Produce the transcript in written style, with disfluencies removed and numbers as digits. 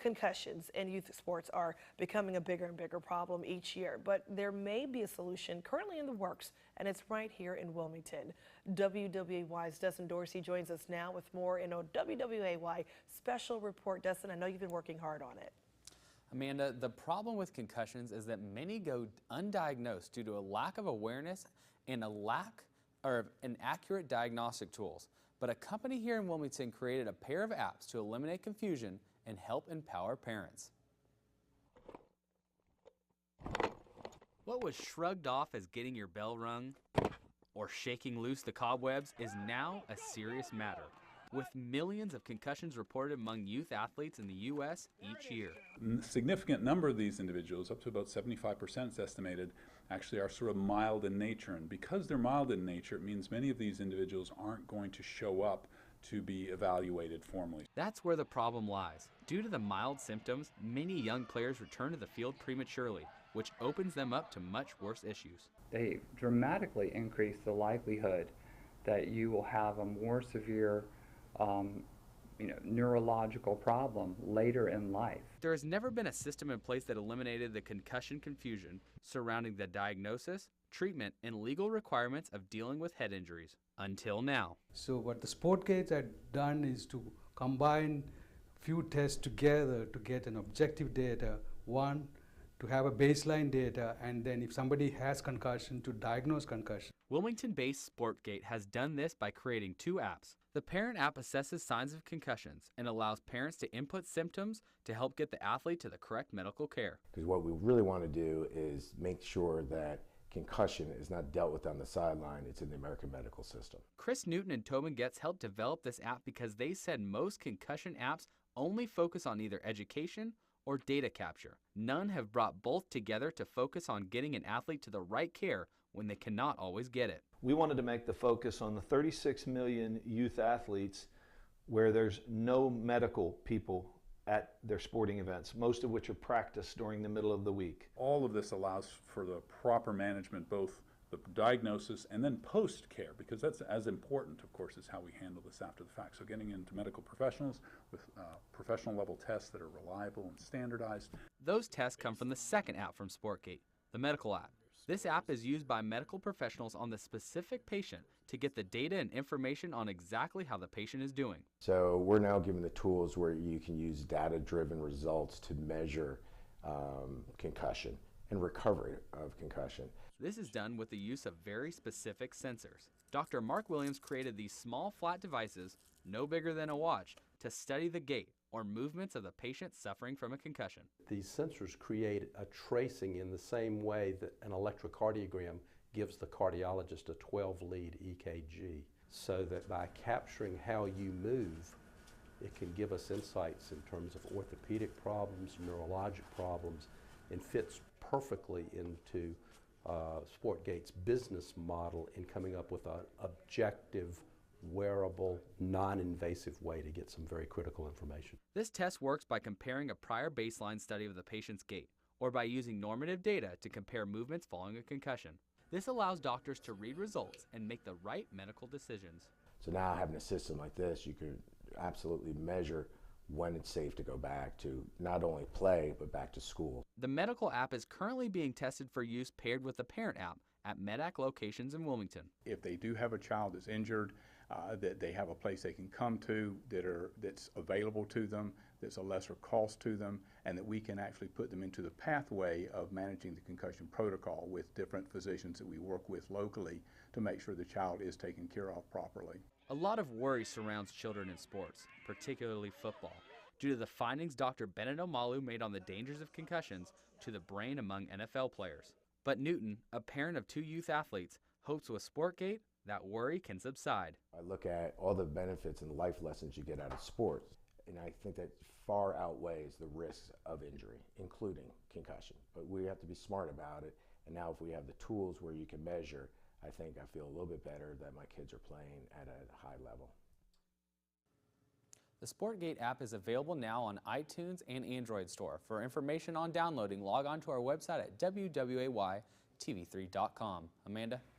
Concussions in youth sports are becoming a bigger and bigger problem each year, but there may be a solution currently in the works, and it's right here in Wilmington. WWAY's Dustin Dorsey joins us now with more in a WWAY Special Report. Dustin, I know you've been working hard on it. Amanda, the problem with concussions is that many go undiagnosed due to a lack of awareness and a lack of inaccurate diagnostic tools. But a company here in Wilmington created a pair of apps to eliminate confusion and help empower parents. What was shrugged off as getting your bell rung or shaking loose the cobwebs is now a serious matter, with millions of concussions reported among youth athletes in the U.S. each year. A significant number of these individuals, up to about 75% is estimated, actually are sort of mild in nature. And because they're mild in nature, it means many of these individuals aren't going to show up to be evaluated formally. That's where the problem lies. Due to the mild symptoms, many young players return to the field prematurely, which opens them up to much worse issues. They dramatically increase the likelihood that you will have a more severe neurological problem later in life. There has never been a system in place that eliminated the concussion confusion surrounding the diagnosis, treatment, and legal requirements of dealing with head injuries until now. So what the SportGait had done is to combine few tests together to get an objective data. One, to have a baseline data, and then if somebody has concussion, to diagnose concussion. Wilmington-based SportGait has done this by creating two apps. The parent app assesses signs of concussions and allows parents to input symptoms to help get the athlete to the correct medical care. Because what we really want to do is make sure that concussion is not dealt with on the sideline, it's in the American medical system. Chris Newton and Tobin Getz helped develop this app because they said most concussion apps only focus on either education or data capture. None have brought both together to focus on getting an athlete to the right care when they cannot always get it. We wanted to make the focus on the 36 million youth athletes where there's no medical people at their sporting events, most of which are practiced during the middle of the week. All of this allows for the proper management, both the diagnosis and then post-care, because that's as important, of course, as how we handle this after the fact. So getting into medical professionals with professional level tests that are reliable and standardized. Those tests come from the second app from SportGait, the medical app. This app is used by medical professionals on the specific patient to get the data and information on exactly how the patient is doing. So we're now given the tools where you can use data-driven results to measure concussion and recovery of concussion. This is done with the use of very specific sensors. Dr. Mark Williams created these small flat devices, no bigger than a watch, to study the gait or movements of the patient suffering from a concussion. These sensors create a tracing in the same way that an electrocardiogram gives the cardiologist a 12-lead EKG, so that by capturing how you move, it can give us insights in terms of orthopedic problems, neurologic problems, and fits perfectly into SportGait's business model in coming up with an objective, wearable, non-invasive way to get some very critical information. This test works by comparing a prior baseline study of the patient's gait, or by using normative data to compare movements following a concussion. This allows doctors to read results and make the right medical decisions. So now having a system like this, you could absolutely measure when it's safe to go back to not only play, but back to school. The medical app is currently being tested for use paired with the parent app at MedAct locations in Wilmington. If they do have a child that's injured, that they have a place they can come to that's available to them, that's a lesser cost to them, and that we can actually put them into the pathway of managing the concussion protocol with different physicians that we work with locally to make sure the child is taken care of properly. A lot of worry surrounds children in sports, particularly football, due to the findings Dr. Bennett Omalu made on the dangers of concussions to the brain among NFL players. But Newton, a parent of two youth athletes, hopes with SportGait that worry can subside. I look at all the benefits and life lessons you get out of sports, and I think that far outweighs the risks of injury, including concussion. But we have to be smart about it, and now if we have the tools where you can measure, I think I feel a little bit better that my kids are playing at a high level. The SportGait app is available now on iTunes and Android Store. For information on downloading, log on to our website at WWAYTV3.com. Amanda?